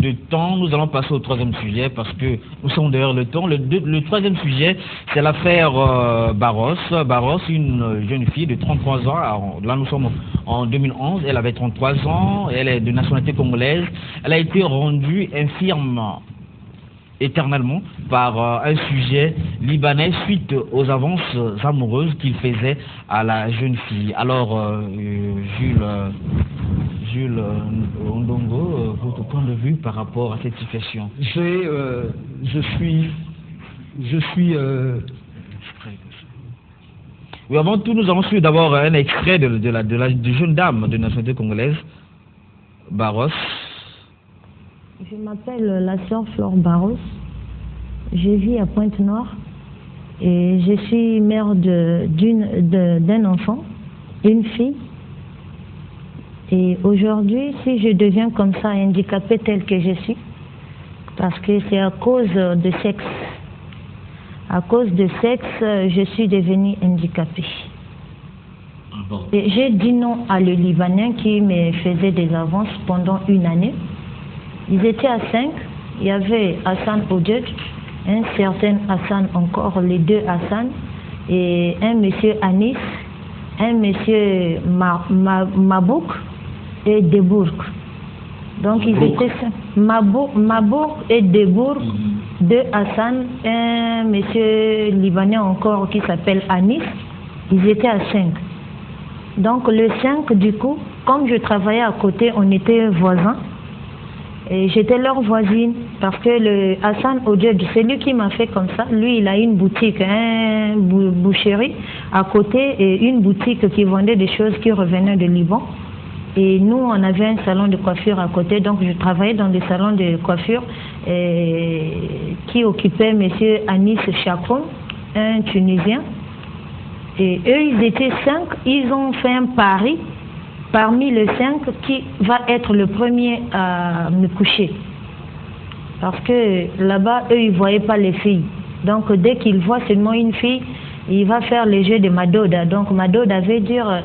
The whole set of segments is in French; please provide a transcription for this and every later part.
de temps, nous allons passer au troisième sujet parce que nous sommes derrière le temps. Le troisième sujet, c'est l'affaire Barros. Barros, une jeune fille de 33 ans. Alors, là, nous sommes en 2011. Elle avait 33 ans. Elle est de nationalité congolaise. Elle a été rendue infirme éternellement par un sujet libanais suite aux avances amoureuses qu'il faisait à la jeune fille. Alors, Jules Ondongo, votre point de vue par rapport à cette situation? Oui, avant tout, nous avons suivi d'abord un extrait de jeune dame de nationalité congolaise, Barros. Je m'appelle la sœur Flore Barros. Je vis à Pointe-Noire et je suis mère d'un enfant, une fille. Et aujourd'hui, si je deviens comme ça handicapée telle que je suis, parce que c'est à cause de sexe. À cause de sexe, je suis devenue handicapée. Et j'ai dit non à le Libanais qui me faisait des avances pendant une année. Ils étaient à 5. Il y avait Hassan Oded, un certain Hassan encore, les deux Hassan, et un monsieur Anis, un monsieur Mabouk et Debourg. Donc ils étaient Mabouk et Debourg, deux Hassan, un monsieur libanais encore qui s'appelle Anis. Ils étaient à 5. Donc le 5, du coup, comme je travaillais à côté, on était voisins. Et j'étais leur voisine parce que le Hassan Oded, c'est lui qui m'a fait comme ça. Lui, il a une boutique, une boucherie à côté et une boutique qui vendait des choses qui revenaient de Liban. Et nous, on avait un salon de coiffure à côté, donc je travaillais dans des salons de coiffure qui occupait M. Anis Chakroun, un Tunisien. Et eux, ils étaient 5, ils ont fait un pari parmi les 5 qui va être le premier à me coucher. Parce que là-bas, eux, ils ne voyaient pas les filles. Donc, dès qu'ils voient seulement une fille, il va faire le jeu de Madoda. Donc, Madoda veut dire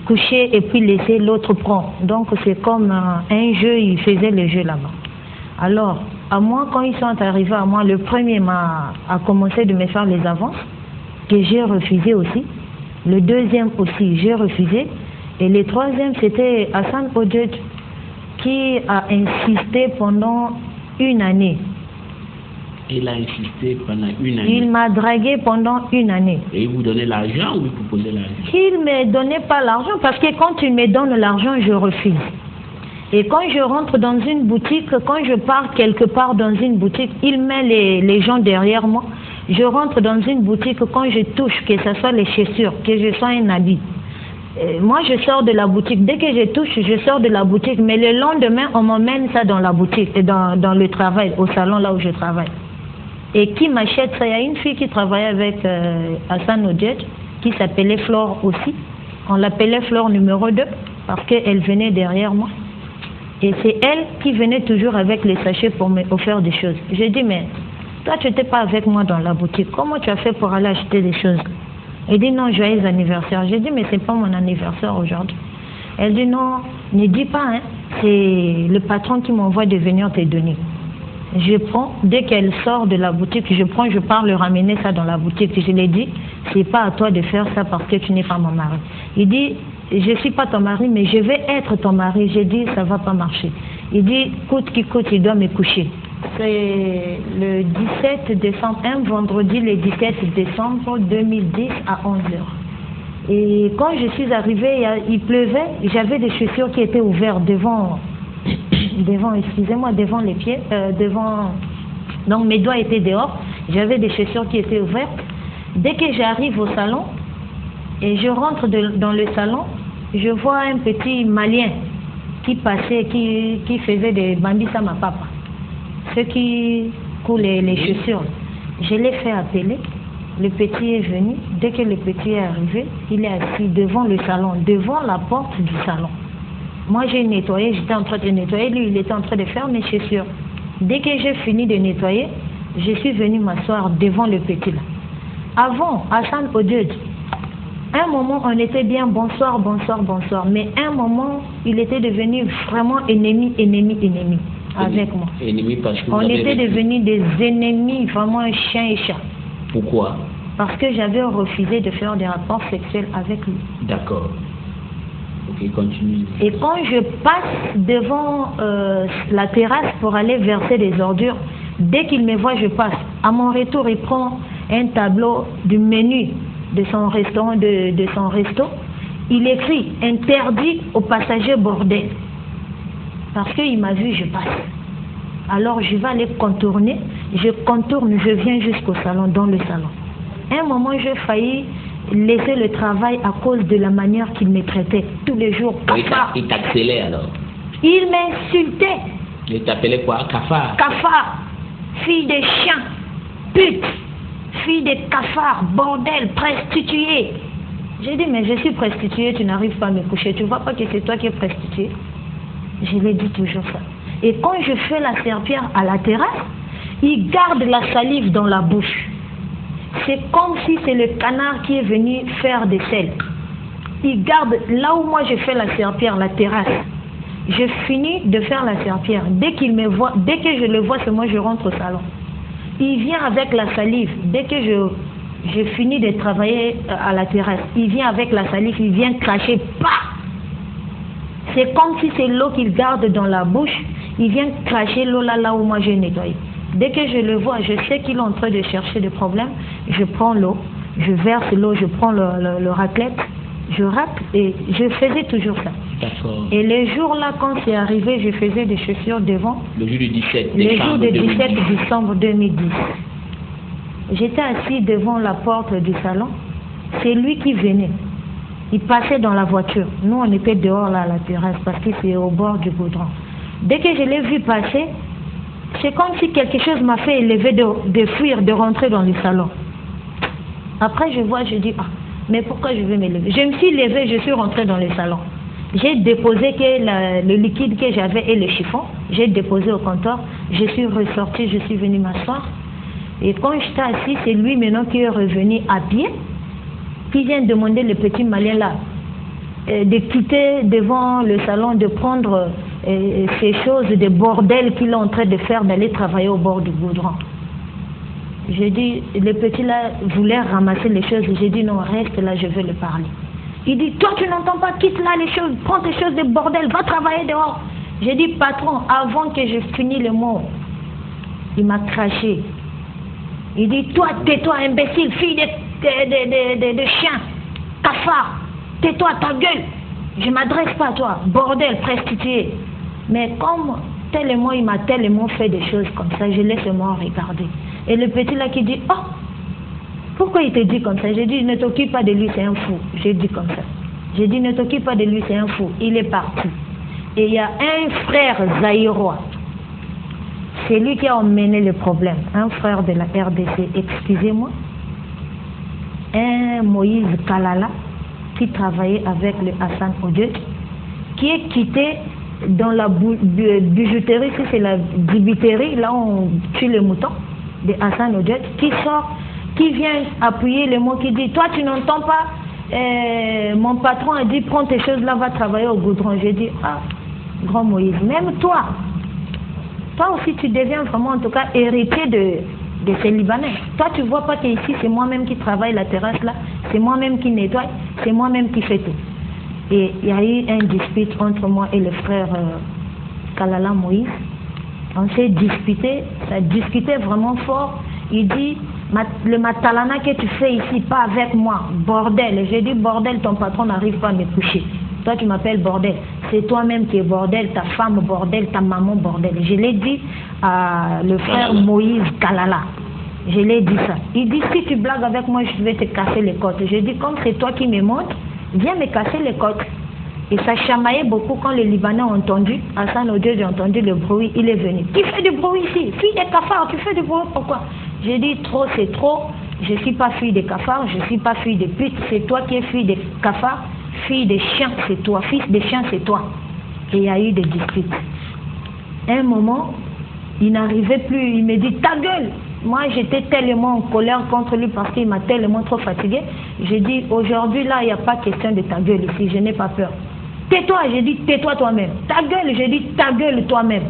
coucher et puis laisser l'autre prendre. Donc, c'est comme un jeu, il faisait le jeu là-bas. Alors, à moi, quand ils sont arrivés à moi, le premier a commencé de me faire les avances, que j'ai refusé aussi. Le deuxième aussi, j'ai refusé. Et le troisième, c'était Hassan Oded qui a insisté pendant une année. Il a insisté pendant une année. Il m'a dragué pendant une année. Et il vous donnait l'argent ou il vous proposait l'argent? Il ne me donnait pas l'argent parce que quand il me donne l'argent, je refuse. Et quand je rentre dans une boutique, quand je pars quelque part dans une boutique, il met les gens derrière moi. Je rentre dans une boutique, quand je touche, que ce soit les chaussures, que je sois un habit. Moi, je sors de la boutique. Dès que je touche, je sors de la boutique. Mais le lendemain, on m'emmène ça dans la boutique, dans le travail, au salon là où je travaille. Et qui m'achète ça? Il y a une fille qui travaillait avec Hassan Oded, qui s'appelait Flore aussi. On l'appelait Flore numéro 2, parce qu'elle venait derrière moi. Et c'est elle qui venait toujours avec les sachets pour me offrir des choses. Je dis, mais toi, tu n'étais pas avec moi dans la boutique. Comment tu as fait pour aller acheter des choses? Elle dit non, joyeux anniversaire. J'ai dit mais c'est pas mon anniversaire aujourd'hui. Elle dit non, ne dis pas, hein. C'est le patron qui m'envoie de venir te donner. Je prends, dès qu'elle sort de la boutique, je prends, je pars le ramener ça dans la boutique. Je lui ai dit, c'est pas à toi de faire ça parce que tu n'es pas mon mari. Il dit, je suis pas ton mari, mais je vais être ton mari. J'ai dit, ça va pas marcher. Il dit, coûte qui coûte, il doit me coucher. C'est le 17 décembre, un vendredi le 17 décembre 2010 à 11h. Et quand je suis arrivée, il pleuvait, j'avais des chaussures qui étaient ouvertes devant les pieds, donc mes doigts étaient dehors, j'avais des chaussures qui étaient ouvertes. Dès que j'arrive au salon, et je rentre dans le salon, je vois un petit Malien qui passait, qui faisait des bambis à ma papa. Ceux qui coulent les chaussures. Je l'ai fait appeler. Le petit est venu. Dès que le petit est arrivé, il est assis devant le salon, devant la porte du salon. Moi, j'ai nettoyé, j'étais en train de nettoyer. Lui, il était en train de faire mes chaussures. Dès que j'ai fini de nettoyer, je suis venue m'asseoir devant le petit là. Avant, Hassan Oded, un moment, on était bien bonsoir. Mais un moment, il était devenu vraiment ennemi. avec moi. Ennemis parce que vous On avez était vécu. devenus des ennemis, vraiment chien et chat. Pourquoi? Parce que j'avais refusé de faire des rapports sexuels avec lui. D'accord. Ok, continue. Et quand je passe devant la terrasse pour aller verser des ordures, dès qu'il me voit, je passe. À mon retour, il prend un tableau du menu de son restaurant, de son resto. Il écrit « Interdit aux passagers bordel ». Parce qu'il m'a vu, je passe. Alors je vais aller contourner, je contourne, je viens jusqu'au salon, dans le salon. À un moment, j'ai failli laisser le travail à cause de la manière qu'il me traitait tous les jours. Cafard. Il t'accélère alors. Il m'insultait. Il t'appelait quoi? Cafard. Cafard, fille de chien, pute, fille de cafard, bordel, prostituée. J'ai dit, mais je suis prostituée, tu n'arrives pas à me coucher. Tu vois pas que c'est toi qui es prostituée? Je lui ai dit toujours ça. Et quand je fais la serpillère à la terrasse, il garde la salive dans la bouche. C'est comme si c'est le canard qui est venu faire des selles. Il garde, là où moi je fais la serpillère, la terrasse, je finis de faire la serpillère. Dès qu'il me voit, dès que je le vois, c'est moi je rentre au salon. Il vient avec la salive. Dès que je finis de travailler à la terrasse, il vient avec la salive, il vient cracher, pas. C'est comme si c'est l'eau qu'il garde dans la bouche, il vient cracher l'eau là où moi j'ai nettoyé. Dès que je le vois, je sais qu'il est en train de chercher des problèmes, je prends l'eau, je verse l'eau, je prends le raclette, je racle et je faisais toujours ça. D'accord. Et les jours là, quand c'est arrivé, je faisais des chaussures devant. Le jour du 17 Le décembre jour du 17 2010. décembre 2010. J'étais assis devant la porte du salon. C'est lui qui venait. Il passait dans la voiture. Nous, on était dehors là à la terrasse parce que c'est au bord du goudron. Dès que je l'ai vu passer, c'est comme si quelque chose m'a fait élever, de fuir, de rentrer dans le salon. Après, je vois, je dis, ah, mais pourquoi je vais m'élever? Je me suis levée, je suis rentrée dans le salon. J'ai déposé le liquide que j'avais et le chiffon. J'ai déposé au comptoir. Je suis ressortie, je suis venue m'asseoir. Et quand j'étais assis, c'est lui maintenant qui est revenu à pied, qui vient demander le petit malien là de quitter devant le salon, de prendre ces choses, des bordels qu'il est en train de faire, d'aller travailler au bord du goudron. J'ai dit, le petit là voulait ramasser les choses. J'ai dit non, reste là, je vais le parler. Il dit, toi tu n'entends pas, quitte là les choses, prends tes choses de bordel, va travailler dehors. J'ai dit, patron, avant que je finisse le mot, il m'a craché. Il dit, toi, tais-toi, imbécile, fille de chien, cafard, tais-toi, ta gueule. Je ne m'adresse pas à toi, bordel, prostituée. Mais comme tellement, il m'a tellement fait des choses comme ça, je laisse moi regarder. Et le petit là qui dit, oh, pourquoi il te dit comme ça? J'ai dit, ne t'occupe pas de lui, c'est un fou. J'ai dit comme ça. J'ai dit, ne t'occupe pas de lui, c'est un fou. Il est parti. Et il y a un frère zaïrois. C'est lui qui a emmené le problème. Un frère de la RDC, excusez-moi. Un Moïse Kalala, qui travaillait avec le Hassan Odieu, qui est quitté dans la bijouterie, si c'est la dibiterie, là où on tue les moutons, de Hassan Odieu, qui sort, qui vient appuyer le mot, qui dit, toi tu n'entends pas, mon patron a dit, prends tes choses là, va travailler au goudron. J'ai dit, ah, grand Moïse, même toi aussi tu deviens vraiment en tout cas héritier de ces Libanais. Toi tu vois pas qu'ici c'est moi-même qui travaille la terrasse là, c'est moi-même qui nettoie, c'est moi-même qui fais tout. Et il y a eu un dispute entre moi et le frère Kalala Moïse. On s'est disputé, ça discutait vraiment fort. Il dit, le matalana que tu fais ici, pas avec moi, bordel. Et j'ai dit, bordel, ton patron n'arrive pas à me coucher. Toi tu m'appelles bordel, c'est toi-même qui es bordel, ta femme bordel, ta maman bordel. Je l'ai dit à le frère Moïse Kalala. Je l'ai dit ça. Il dit, si tu blagues avec moi, je vais te casser les côtes. Je dis, comme c'est toi qui me montres, viens me casser les côtes. Et ça chamaillait beaucoup quand les Libanais ont entendu. Hassan Odieu, j'ai entendu le bruit, il est venu. Qui fait du bruit ici? Fille des cafards, tu fais du bruit, pourquoi? J'ai dit, trop c'est trop. Je ne suis pas fille des cafards, je ne suis pas fille de pute. C'est toi qui es fille des cafards. Fille de chien, c'est toi. Fils de chien, c'est toi. Et il y a eu des disputes. À un moment, il n'arrivait plus. Il me dit, ta gueule. Moi, j'étais tellement en colère contre lui parce qu'il m'a tellement trop fatigué. J'ai dit, aujourd'hui, là, il n'y a pas question de ta gueule ici. Je n'ai pas peur. Tais-toi. J'ai dit, tais-toi toi-même. Ta gueule. J'ai dit, ta gueule toi-même.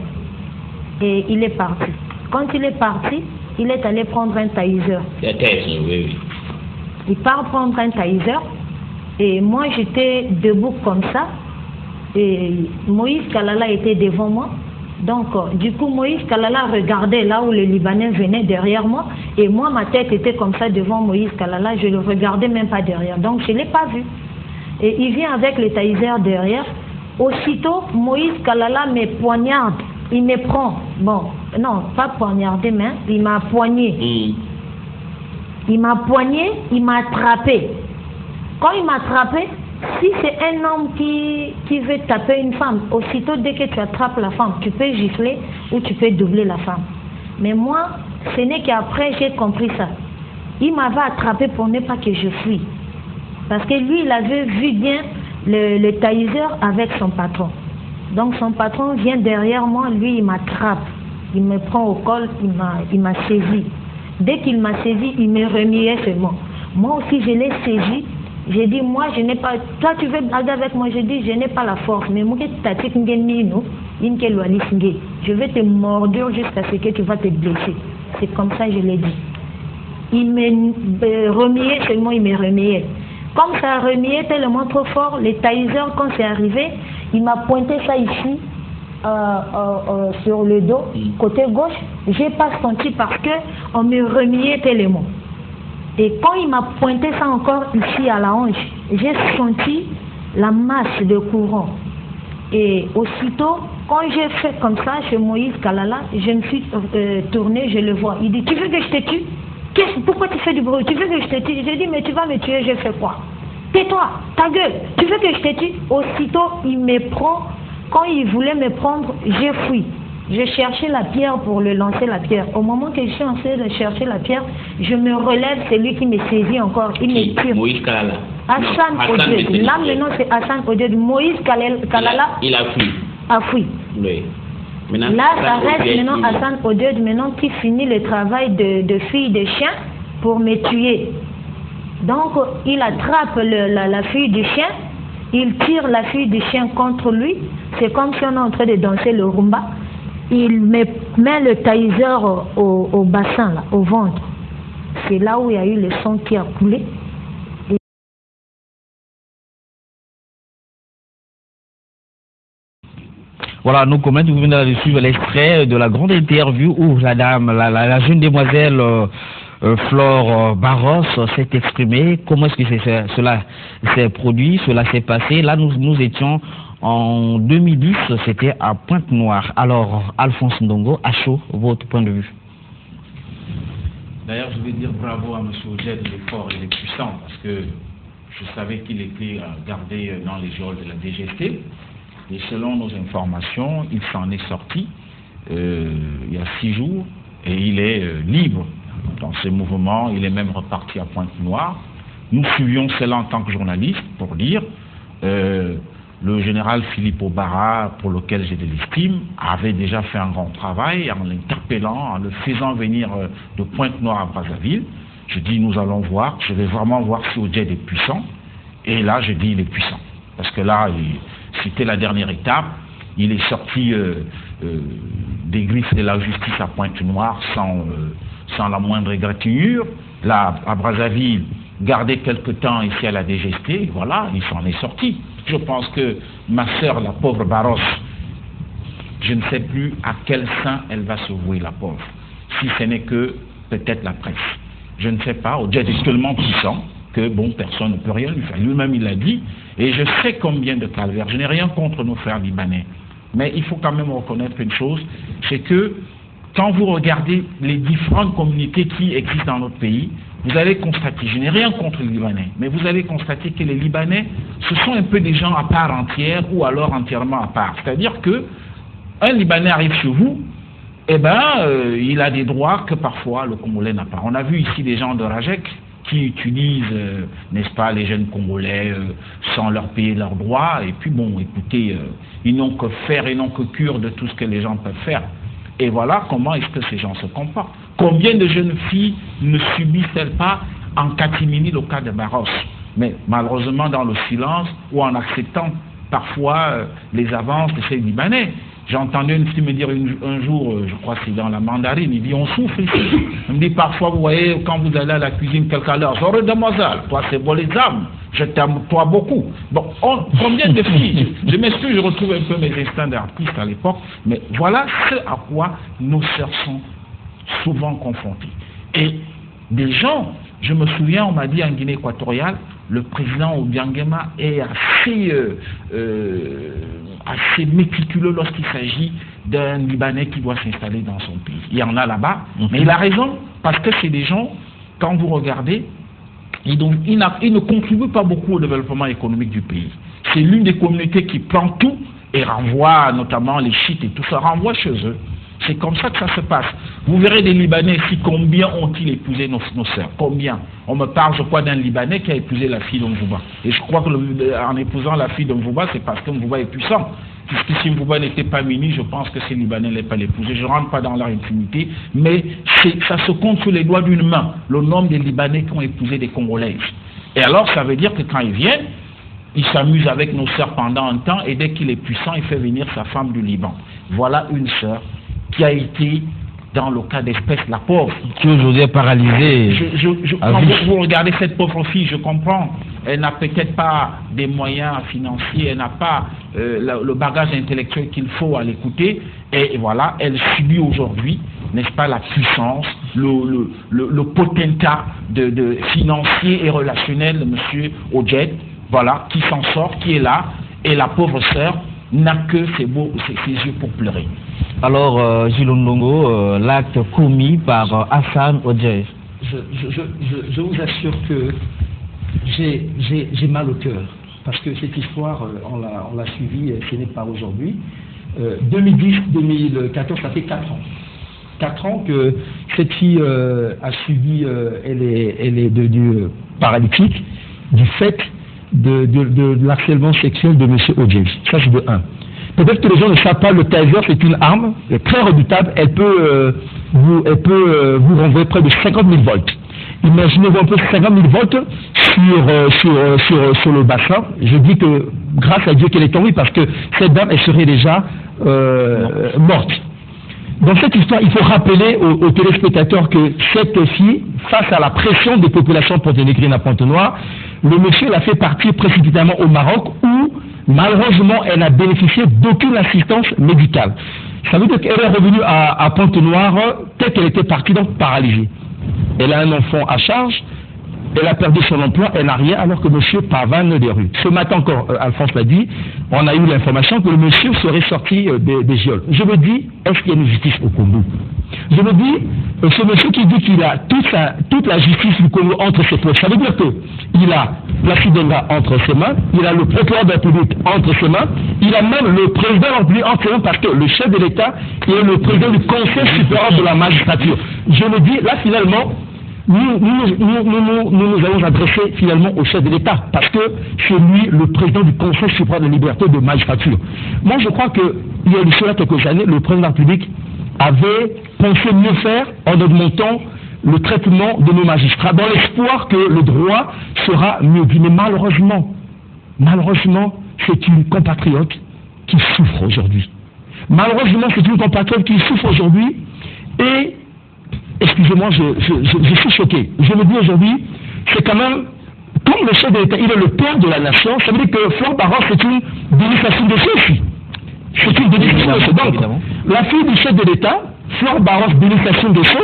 et il est parti. Quand il est parti, il est allé prendre un tailleur. Oui. Il part prendre un tailleur et moi j'étais debout comme ça et Moïse Kalala était devant moi. Donc du coup Moïse Kalala regardait là où le Libanais venait derrière moi et moi ma tête était comme ça devant Moïse Kalala, je ne le regardais même pas derrière, donc je ne l'ai pas vu. Et il vient avec le tailleur derrière. Aussitôt Moïse Kalala me poignarde, il me prend, bon, non, pas poignardé, mais il m'a poigné. Il m'a poigné, il m'a attrapé. Quand il m'a attrapé, si c'est un homme qui veut taper une femme, aussitôt dès que tu attrapes la femme, tu peux gifler ou tu peux doubler la femme. Mais moi, ce n'est qu'après j'ai compris ça. Il m'avait attrapé pour ne pas que je fuis. Parce que lui, il avait vu bien le tailleur avec son patron. Donc son patron vient derrière moi, lui il m'attrape, il me prend au col, il m'a saisi. Dès qu'il m'a saisi, il me remuait seulement. Moi aussi je l'ai saisi, j'ai dit moi je n'ai pas, toi tu veux blaguer avec moi, j'ai dit je n'ai pas la force, mais moi je vais te mordre jusqu'à ce que tu vas te blesser. C'est comme ça que je l'ai dit. Il me remuait seulement, il me remuait. Comme ça remuait tellement trop fort, les tailleurs, quand c'est arrivé, il m'a pointé ça ici, sur le dos, côté gauche. Je n'ai pas senti parce qu'on me remuait tellement. Et quand il m'a pointé ça encore ici à la hanche, j'ai senti la masse de courant. Et aussitôt, quand j'ai fait comme ça chez Moïse Kalala, je me suis tournée, je le vois. Il dit, tu veux que je te tue? Pourquoi tu fais du bruit? Tu veux que je te tue? J'ai dit, mais tu vas me tuer, j'ai fait quoi? Tais-toi, ta gueule, tu veux que je te tue? Aussitôt, il me prend. Quand il voulait me prendre, j'ai fui. J'ai cherché la pierre pour le lancer la pierre. Au moment que je suis en train de chercher la pierre, je me relève, c'est lui qui me saisit encore. Il me tire. Moïse Kalala. Hassan Oded. Là maintenant c'est Hassan Oded. Moïse Kalala. Il a fui. A fui. Oui. Maintenant, là, ça reste maintenant Hassan Oded maintenant qui finit le travail de fille de chien pour me tuer. Donc, il attrape la fille du chien, il tire la fille du chien contre lui. C'est comme si on est en train de danser le rumba. Il me met le tailleur au bassin, là, au ventre. C'est là où il y a eu le sang qui a coulé. Voilà, nous comment vous venez de suivre l'extrait de la grande interview où la dame, la jeune demoiselle Flore Barros s'est exprimée. Comment est-ce que cela s'est produit, cela s'est passé? Là, nous étions en 2010, c'était à Pointe-Noire. Alors, Alphonse Ndongo, à chaud, votre point de vue? D'ailleurs, je vais dire bravo à M. Oded, il est fort, il est puissant, parce que je savais qu'il était gardé dans les geôles de la DGT. Et selon nos informations, il s'en est sorti il y a 6 jours et il est libre dans ses mouvements. Il est même reparti à Pointe-Noire. Nous suivions cela en tant que journalistes pour dire le général Philippe Obara, pour lequel j'ai de l'estime, avait déjà fait un grand travail en l'interpellant, en le faisant venir de Pointe-Noire à Brazzaville. Je dis nous allons voir, je vais vraiment voir si Oded est puissant. Et là, je dis il est puissant. Parce que là, c'était la dernière étape. Il est sorti des griffes de la justice à Pointe-Noire sans la moindre égratignure. Là, à Brazzaville, gardé quelque temps ici à la DGT, voilà, il s'en est sorti. Je pense que ma sœur, la pauvre Barros, je ne sais plus à quel sein elle va se vouer, la pauvre. Si ce n'est que peut-être la presse. Je ne sais pas. Oded est tellement puissant que bon, personne ne peut rien lui faire. Lui-même, il l'a dit, et je sais combien de calvaires. Je n'ai rien contre nos frères libanais, mais il faut quand même reconnaître une chose, c'est que quand vous regardez les différentes communautés qui existent dans notre pays, vous allez constater, je n'ai rien contre les Libanais, mais vous allez constater que les Libanais, ce sont un peu des gens à part entière ou alors entièrement à part. C'est-à-dire que un Libanais arrive chez vous, eh ben, il a des droits que parfois le Congolais n'a pas. On a vu ici des gens de Rajek qui utilisent, n'est-ce pas, les jeunes Congolais sans leur payer leurs droits. Et puis bon, écoutez, ils n'ont que faire et n'ont que cure de tout ce que les gens peuvent faire. Et voilà comment est-ce que ces gens se comportent. Combien de jeunes filles ne subissent-elles pas en catimini le cas de Barros? Mais malheureusement dans le silence ou en acceptant parfois les avances de ces Libanais. J'ai entendu une fille me dire un jour, je crois que c'est dans la mandarine, il dit on souffre ici. Il me dit parfois, vous voyez, quand vous allez à la cuisine, quelqu'un leur dit, oh, demoiselle, toi c'est beau les âmes, je t'aime toi beaucoup. Bon, combien de filles, je m'excuse, je retrouve un peu mes instincts d'artiste à l'époque, mais voilà ce à quoi nos sœurs sont souvent confrontées. Et des gens, je me souviens, on m'a dit en Guinée équatoriale, le président Obiangema est assez méticuleux lorsqu'il s'agit d'un Libanais qui doit s'installer dans son pays. Il y en a là-bas, mais il a raison, parce que c'est des gens, quand vous regardez, ils ne contribuent pas beaucoup au développement économique du pays. C'est l'une des communautés qui prend tout et renvoie, notamment les chiites et tout ça, renvoie chez eux. C'est comme ça que ça se passe. Vous verrez des Libanais ici, combien ont-ils épousé nos sœurs? Combien? On me parle, je crois, d'un Libanais qui a épousé la fille d'Mvouba. Et je crois qu'en épousant la fille d'Mvouba, c'est parce que Mvouba est puissant. Puisque si Mvouba n'était pas mini, je pense que ces Libanais n'allaient pas l'épouser. Je ne rentre pas dans leur intimité, mais ça se compte sur les doigts d'une main, le nombre des Libanais qui ont épousé des Congolaises. Et alors, ça veut dire que quand ils viennent, il s'amuse avec nos sœurs pendant un temps, et dès qu'il est puissant, il fait venir sa femme du Liban. Voilà une sœur qui a été, dans le cas d'espèce, la pauvre. Qui aujourd'hui est paralysée. Quand vous regardez cette pauvre fille, je comprends. Elle n'a peut-être pas des moyens financiers, elle n'a pas le bagage intellectuel qu'il faut à l'écouter. Et voilà, elle subit aujourd'hui, n'est-ce pas, la puissance, le potentat de financier et relationnel de M. Odjet, voilà, qui s'en sort, qui est là, et la pauvre sœur n'a que ses yeux pour pleurer. Alors, Jules Ndongo, l'acte commis par Hassan Odjet. Je vous assure que j'ai mal au cœur, parce que cette histoire, on l'a suivie, ce n'est pas aujourd'hui. 2010-2014, ça fait 4 ans. 4 ans que cette fille a subi, elle est devenue paralytique du fait de l'harcèlement sexuel de M. Odjet. Ça, c'est de 1. Peut-être que les gens ne savent pas, le taser, c'est une arme très redoutable. Elle peut vous renvoyer près de 50 000 volts. Imaginez-vous un peu 50 000 volts sur le bassin. Je dis que grâce à Dieu qu'elle est tombée, parce que cette dame, elle serait déjà morte. Dans cette histoire, il faut rappeler aux téléspectateurs que cette fille, face à la pression des populations ponténégrines à Pointe-Noire, le monsieur l'a fait partir précipitamment au Maroc, où malheureusement elle n'a bénéficié d'aucune assistance médicale. Ça veut dire qu'elle est revenue à Pointe-Noire telle qu'elle était partie, donc paralysée. Elle a un enfant à charge, elle a perdu son emploi, elle n'a rien, alors que monsieur pavane des rues. Ce matin encore, Alphonse l'a dit, on a eu l'information que le monsieur serait sorti des geôles. Je me dis, est-ce qu'il y a une justice au Congo? Je me dis, ce monsieur qui dit qu'il a toute la justice du Congo entre ses poches, ça veut dire qu'il a Placide Ngonga entre ses mains, il a le procureur de la République entre ses mains, il a même le président de la République entre ses mains, parce que le chef de l'État est le président du Conseil supérieur de la magistrature. Je me dis, là finalement, nous allons adresser finalement au chef de l'État, parce que c'est lui le président du Conseil supérieur de la liberté de magistrature. Moi je crois qu'il y a cela quelques années, le président de la République avait pensé mieux faire en augmentant le traitement de nos magistrats, dans l'espoir que le droit sera mieux dit. Mais malheureusement, c'est une compatriote qui souffre aujourd'hui. Malheureusement, c'est une compatriote qui souffre aujourd'hui, et excusez-moi, je suis choqué. Je me dis aujourd'hui, c'est quand même, comme le chef de l'État, il est le père de la nation, ça veut dire que Flore Barros, c'est une démonstration de ça aussi. C'est une démonstration de ça. Donc, la fille du chef de l'État, Flore Barros, démonstration de ça,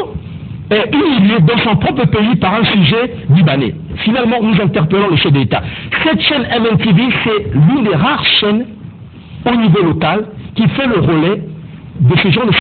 est humiliée dans son propre pays par un sujet libanais. Finalement, nous interpellons le chef de l'État. Cette chaîne MNTV, c'est l'une des rares chaînes au niveau local qui fait le relais de ce genre de